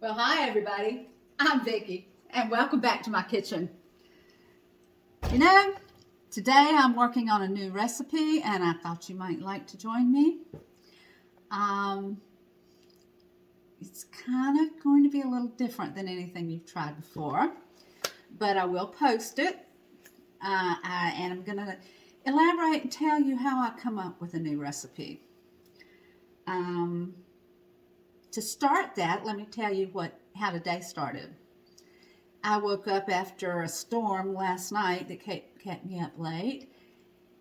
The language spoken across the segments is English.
Well, hi everybody. I'm Vicki and welcome back to my kitchen. You know, today I'm working on a new recipe and I thought you might like to join me. It's kind of going to be a little different than anything you've tried before, but I will post it and I'm going to elaborate and tell you how I come up with a new recipe. To start that, let me tell you how the day started. I woke up after a storm last night that kept me up late,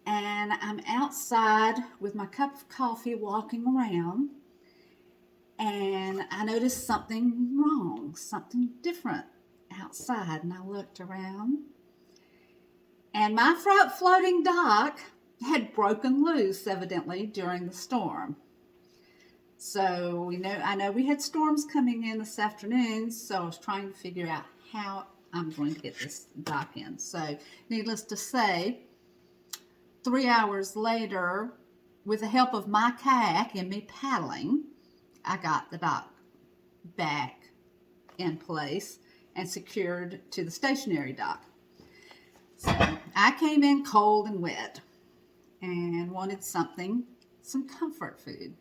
and I'm outside with my cup of coffee walking around, and I noticed something wrong, something different outside, and I looked around, and my front floating dock had broken loose evidently during the storm. So I know we had storms coming in this afternoon, so I was trying to figure out how I'm going to get this dock in. So needless to say, 3 hours later, with the help of my kayak and me paddling, I got the dock back in place and secured to the stationary dock. So I came in cold and wet and wanted some comfort food.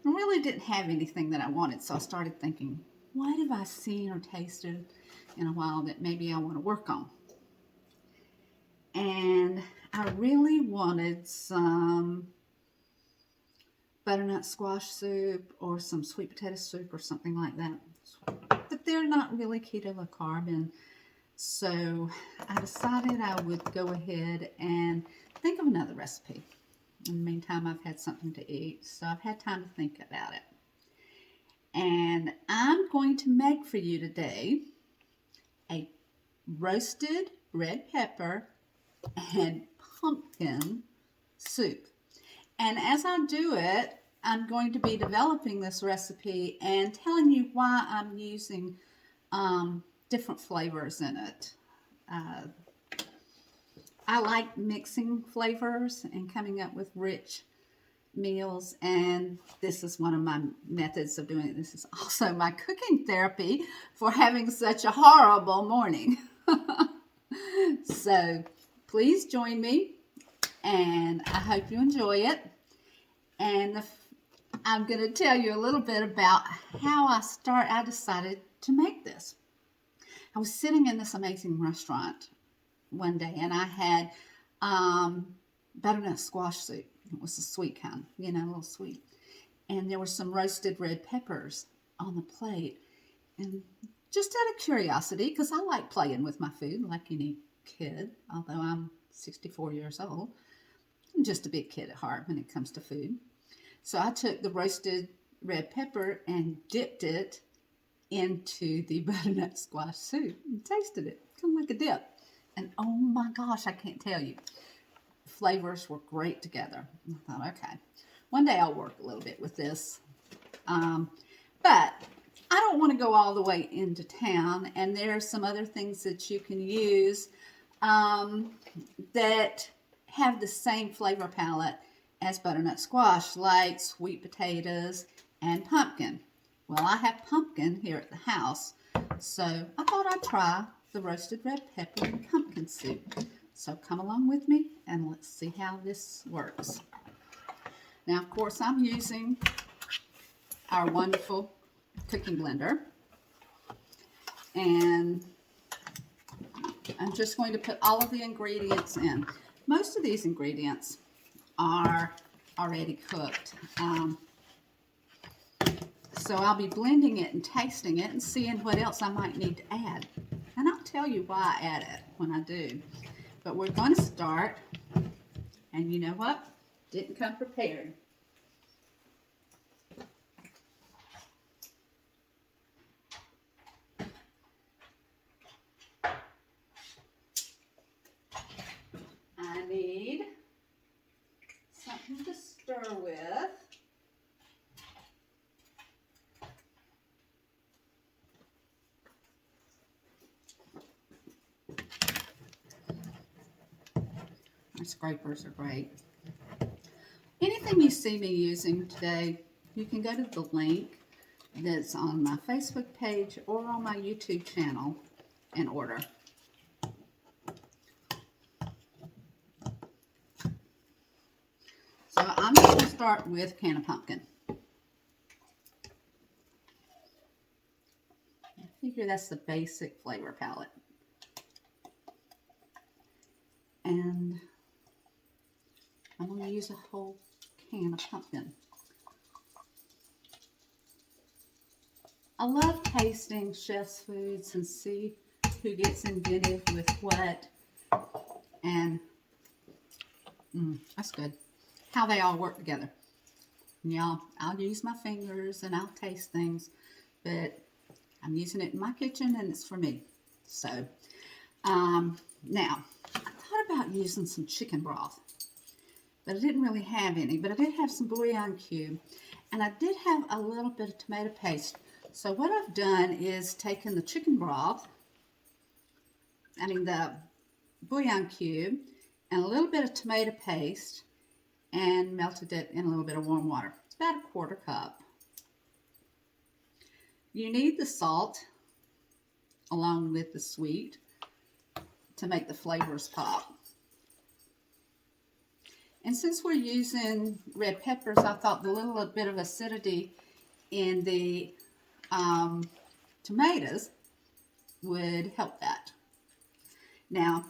I really didn't have anything that I wanted, so I started thinking, what have I seen or tasted in a while that maybe I want to work on? And I really wanted some butternut squash soup or some sweet potato soup or something like that. But they're not really keto low carb, and so I decided I would go ahead and think of another recipe. In the meantime, I've had something to eat, so I've had time to think about it. And I'm going to make for you today a roasted red pepper and pumpkin soup. And as I do it, I'm going to be developing this recipe and telling you why I'm using different flavors in it. I like mixing flavors and coming up with rich meals, and this is one of my methods of doing it. This is also my cooking therapy for having such a horrible morning. So please join me, and I hope you enjoy it. And I'm going to tell you a little bit about how I decided to make this. I was sitting in this amazing restaurant one day, and I had butternut squash soup. It was the sweet kind, a little sweet. And there were some roasted red peppers on the plate. And just out of curiosity, because I like playing with my food like any kid, although I'm 64 years old, I'm just a big kid at heart when it comes to food. So I took the roasted red pepper and dipped it into the butternut squash soup and tasted it, kind of like a dip. And oh my gosh, I can't tell you. Flavors were great together. I thought, okay, one day I'll work a little bit with this. But I don't want to go all the way into town, and there are some other things that you can use that have the same flavor palette as butternut squash, like sweet potatoes and pumpkin. Well, I have pumpkin here at the house, so I thought I'd try the roasted red pepper and pumpkin soup. So come along with me and let's see how this works. Now, of course, I'm using our wonderful cooking blender, and I'm just going to put all of the ingredients in. Most of these ingredients are already cooked. So I'll be blending it and tasting it and seeing what else I might need to add. And I'll tell you why I add it when I do. But we're going to start, and you know what? Didn't come prepared. I need something to stir with. My scrapers are great. Anything you see me using today, you can go to the link that's on my Facebook page or on my YouTube channel in order. So I'm going to start with can of pumpkin. I figure that's the basic flavor palette. And I'm going to use a whole can of pumpkin. I love tasting chef's foods and see who gets inventive with what, and that's good. How they all work together. Yeah, I'll use my fingers and I'll taste things, but I'm using it in my kitchen and it's for me. So, now, I thought about using some chicken broth, but I didn't really have any, but I did have some bouillon cube, and I did have a little bit of tomato paste. So what I've done is taken the chicken broth, the bouillon cube, and a little bit of tomato paste, and melted it in a little bit of warm water. It's about a quarter cup. You need the salt along with the sweet to make the flavors pop. And since we're using red peppers, I thought the little bit of acidity in the tomatoes would help that. Now,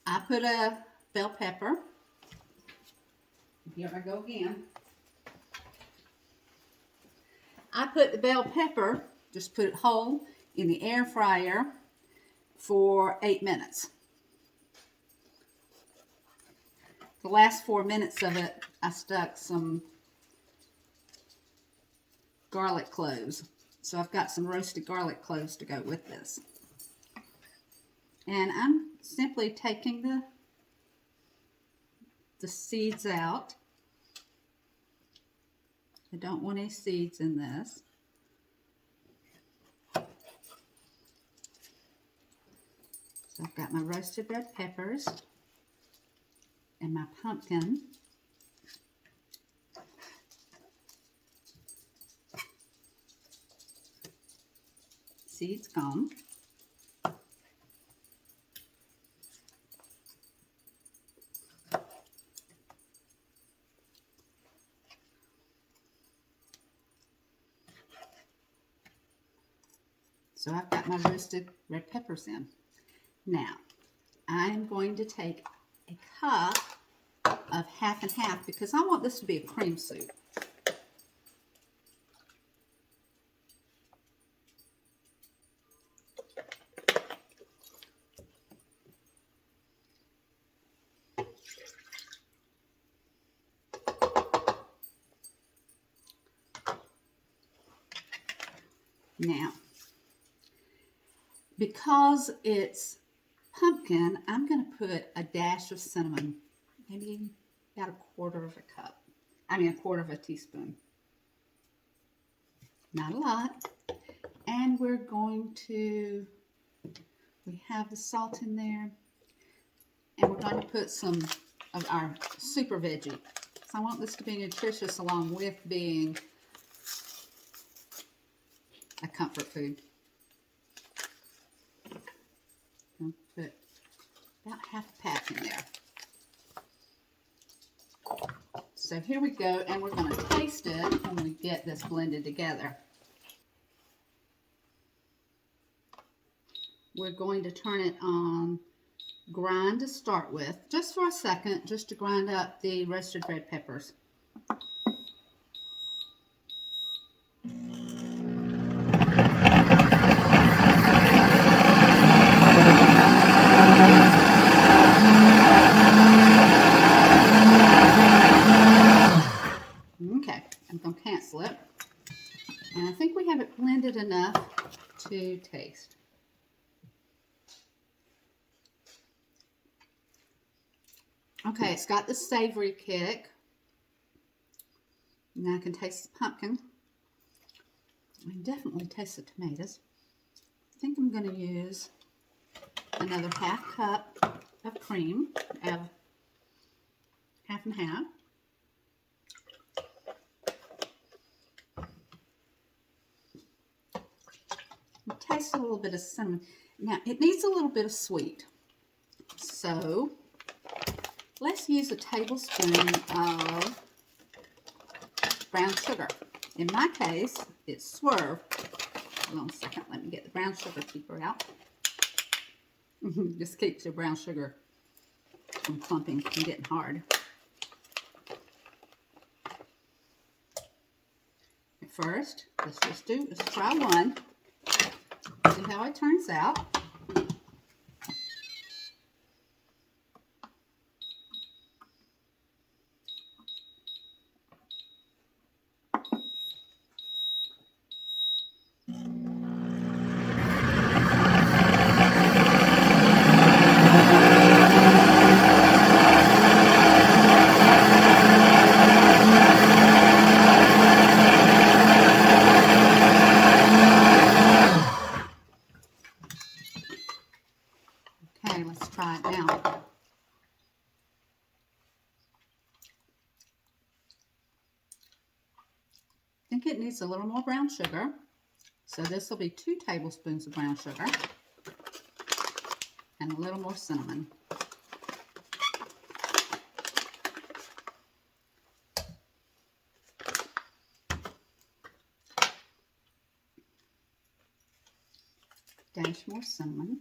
I put a bell pepper. Here I go again. I put the bell pepper, just put it whole, in the air fryer for 8 minutes. The last 4 minutes of it, I stuck some garlic cloves. So I've got some roasted garlic cloves to go with this. And I'm simply taking the seeds out. I don't want any seeds in this. So I've got my roasted red peppers and my pumpkin. Seeds gone. So I've got my roasted red peppers in. Now, I'm going to take a cup of half and half because I want this to be a cream soup. Now, because it's pumpkin, I'm going to put a dash of cinnamon, maybe about a quarter of a teaspoon. Not a lot. And we have the salt in there, and we're going to put some of our super veggie. So I want this to be nutritious along with being a comfort food. I'll put about half a pack in there. So here we go, and we're going to taste it when we get this blended together. We're going to turn it on grind to start with, just for a second, just to grind up the roasted red peppers. Okay, I'm going to cancel it. And I think we have it blended enough to taste. Okay, it's got the savory kick. Now I can taste the pumpkin. I can definitely taste the tomatoes. I think I'm going to use another half cup of cream, of half and half. taste a little bit of cinnamon. Now, it needs a little bit of sweet. So, let's use a tablespoon of brown sugar. In my case, it's Swerve. Hold on a second, let me get the brown sugar keeper out. Just keeps your brown sugar from clumping and getting hard. At first, let's try one. See how it turns out. Okay, let's try it now. I think it needs a little more brown sugar. So this will be 2 tablespoons of brown sugar and a little more cinnamon. Dash more cinnamon.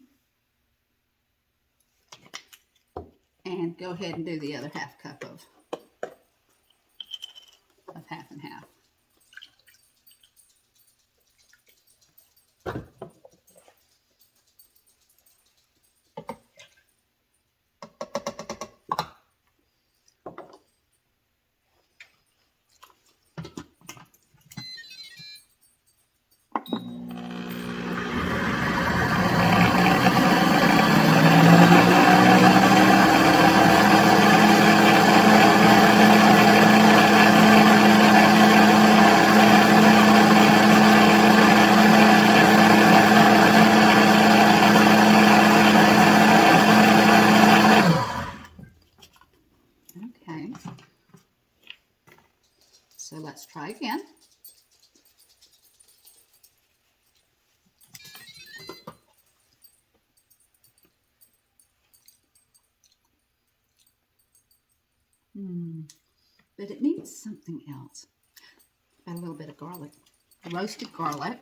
And go ahead and do the other half cup of half and half. Okay, so let's try again. But it needs something else. Add a little bit of garlic, roasted garlic.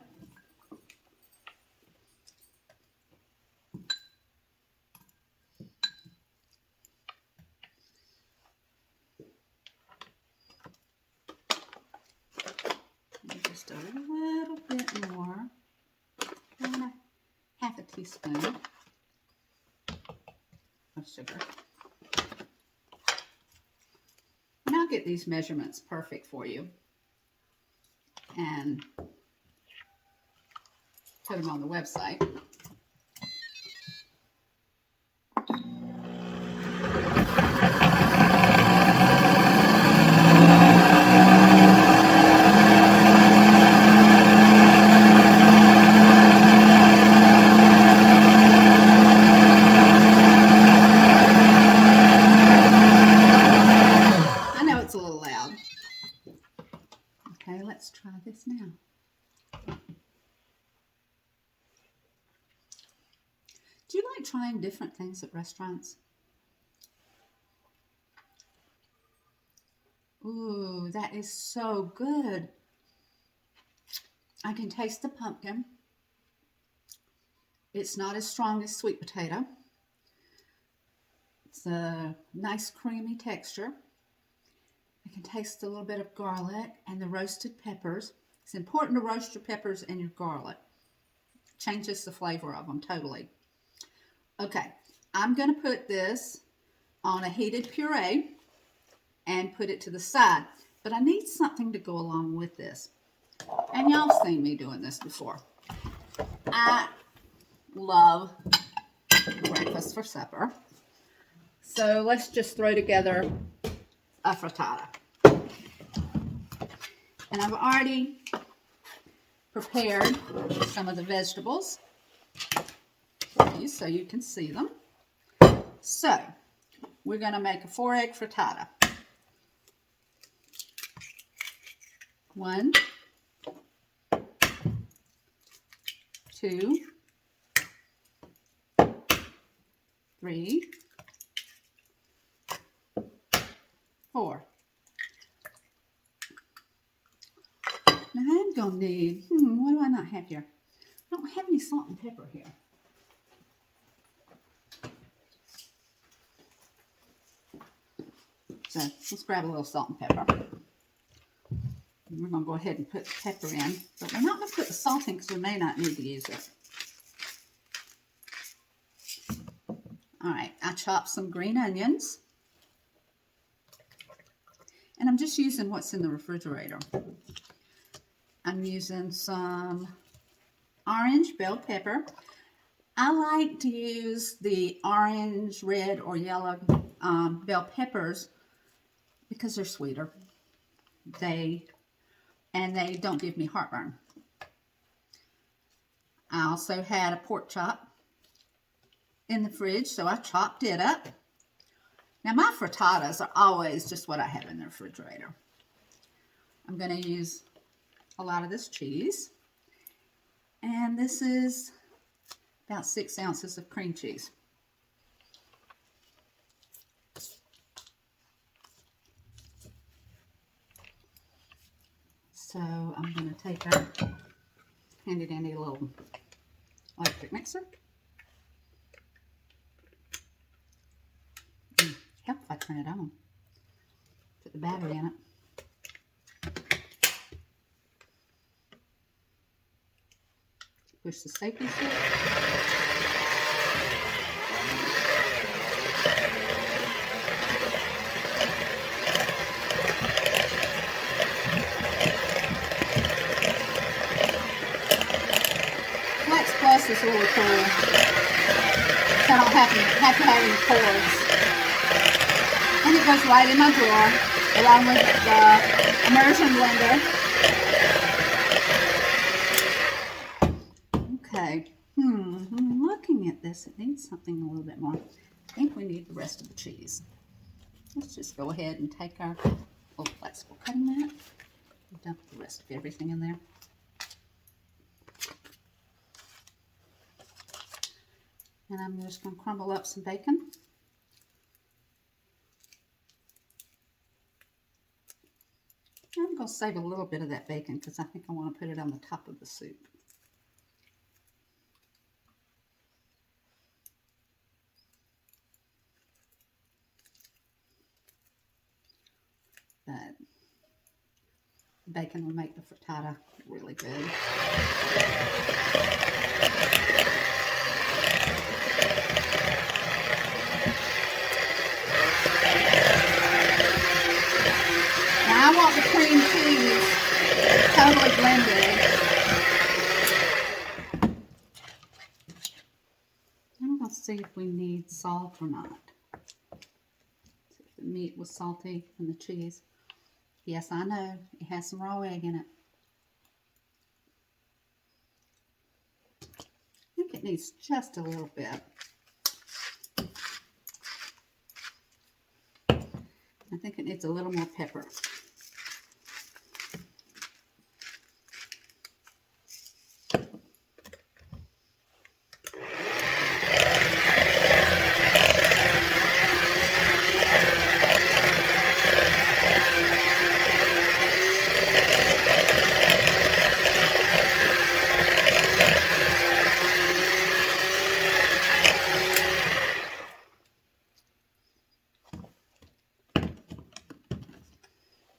Just a little bit more, and half a teaspoon of sugar. And I'll get these measurements perfect for you and put them on the website. Okay, let's try this now. Do you like trying different things at restaurants? Ooh, that is so good. I can taste the pumpkin. It's not as strong as sweet potato. It's a nice creamy texture. I can taste a little bit of garlic and the roasted peppers. It's important to roast your peppers and your garlic. Changes the flavor of them totally. Okay, I'm going to put this on a heated puree and put it to the side. But I need something to go along with this. And y'all seen me doing this before. I love breakfast for supper. So let's just throw together a frittata. And I've already prepared some of the vegetables for you so you can see them. So we're going to make a 4-egg frittata. 1, 2, 3, 4. Now I'm going to need, what do I not have here? I don't have any salt and pepper here. So let's grab a little salt and pepper. And we're going to go ahead and put the pepper in. But we're not going to put the salt in because we may not need to use it. Alright, I chopped some green onions. And I'm just using what's in the refrigerator. I'm using some orange bell pepper. I like to use the orange, red, or yellow bell peppers because they're sweeter. They don't give me heartburn. I also had a pork chop in the fridge, so I chopped it up. Now my frittatas are always just what I have in the refrigerator. I'm going to use a lot of this cheese. And this is about 6 ounces of cream cheese. So I'm going to take our handy dandy little electric mixer. Help if I turn it on. Put the battery in it. Push the safety switch. Flex Plus is really cool. So I don't have to have any cords. And it goes right in my drawer, along with the immersion blender. Okay, I'm looking at this. It needs something a little bit more. I think we need the rest of the cheese. Let's just go ahead and take our little flexible cutting mat and dump the rest of everything in there. And I'm just going to crumble up some bacon. I'm going to save a little bit of that bacon because I think I want to put it on the top of the soup. But bacon will make the frittata really good. Now I want the cream cheese totally blended. I'm going to see if we need salt or not. See if the meat was salty and the cheese. Yes, I know. It has some raw egg in it. I think it needs just a little bit. I think it needs a little more pepper.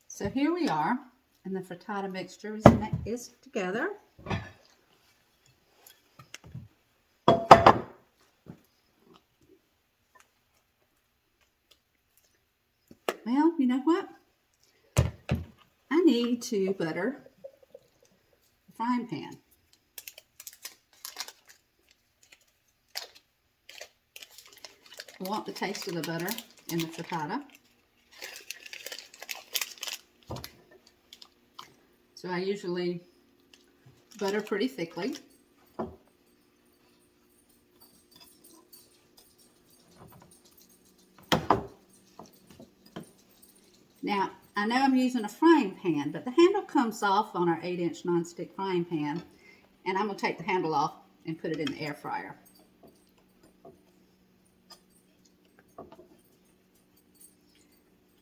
So here we are, and the frittata mixture is together. Well, you know what? I need to butter the frying pan. I want the taste of the butter in the frittata. So I usually butter pretty thickly. Now, I know I'm using a frying pan, but the handle comes off on our 8-inch nonstick frying pan. And I'm going to take the handle off and put it in the air fryer.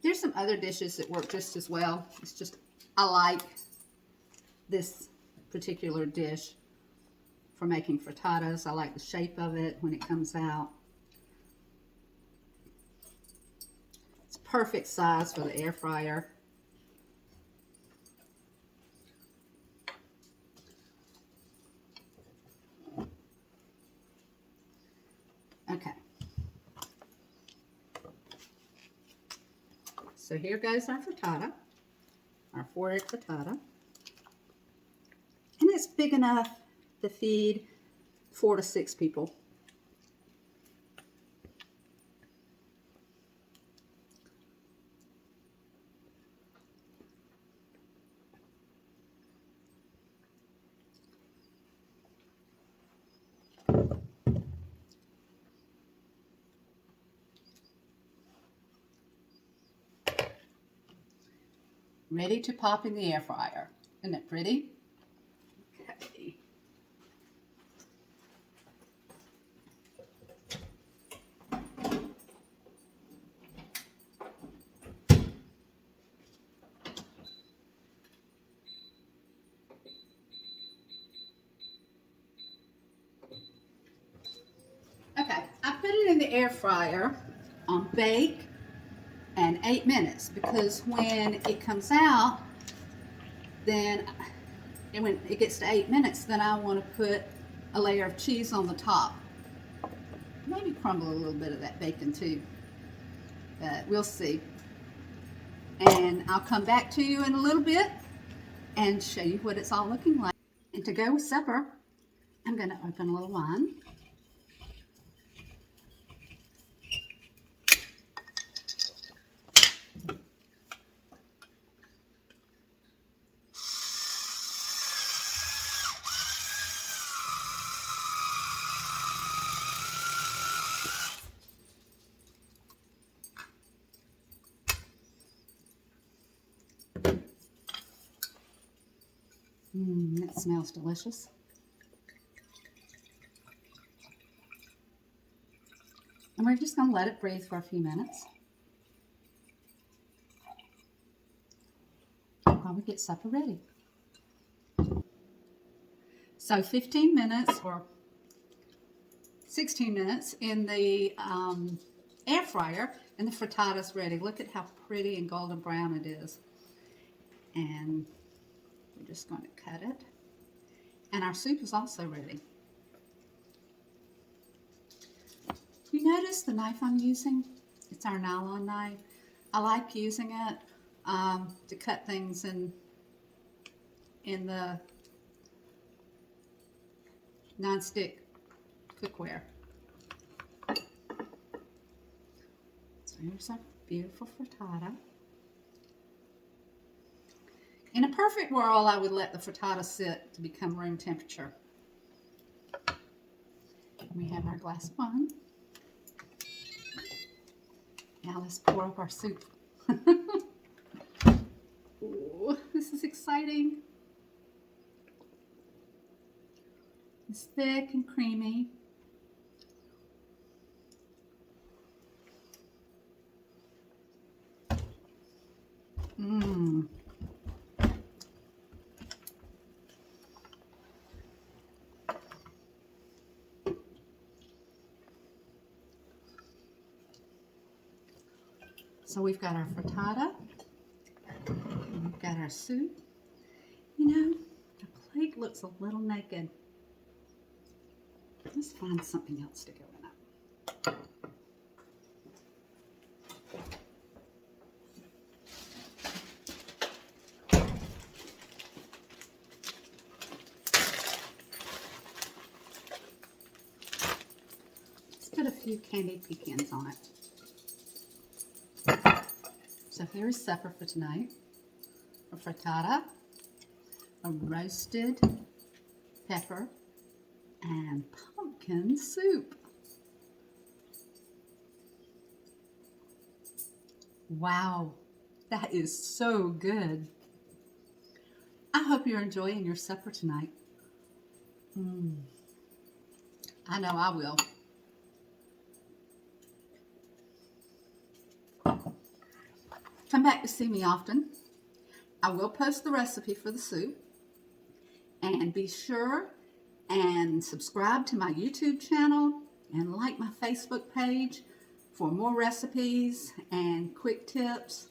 There's some other dishes that work just as well. It's just, I like this particular dish for making frittatas. I like the shape of it when it comes out. It's perfect size for the air fryer. Okay. So here goes our frittata, our 4-egg frittata. And it's big enough to feed 4 to 6 people. Ready to pop in the air fryer. Isn't it pretty? Okay. Okay, I put it in the air fryer on bake and 8 minutes, because when it comes out, then and when it gets to 8 minutes, then I want to put a layer of cheese on the top. Maybe crumble a little bit of that bacon too, but we'll see. And I'll come back to you in a little bit and show you what it's all looking like. And to go with supper, I'm going to open a little wine. That smells delicious. And we're just going to let it breathe for a few minutes while we get supper ready. So 15 minutes or 16 minutes in the air fryer, and the frittata's ready. Look at how pretty and golden brown it is. And we're just going to cut it. And our soup is also ready. You notice the knife I'm using? It's our nylon knife. I like using it to cut things in the non-stick cookware. So here's our beautiful frittata. In a perfect world, I would let the frittata sit to become room temperature. We have our glass of wine. Now let's pour up our soup. Ooh, this is exciting. It's thick and creamy. Mmm. So we've got our frittata, and we've got our soup. You know, the plate looks a little naked. Let's find something else to go in it. Let's put a few candied pecans on it. So here's supper for tonight. A frittata, a roasted pepper, and pumpkin soup. Wow, that is so good. I hope you're enjoying your supper tonight. I know I will. Come back to see me often. I will post the recipe for the soup. And be sure and subscribe to my YouTube channel and like my Facebook page for more recipes and quick tips.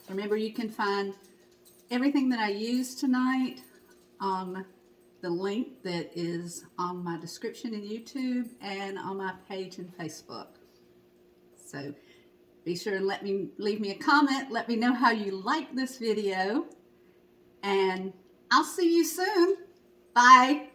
Remember, you can find everything that I used tonight on the link that is on my description in YouTube and on my page in Facebook. So be sure and leave me a comment. Let me know how you like this video. And I'll see you soon. Bye.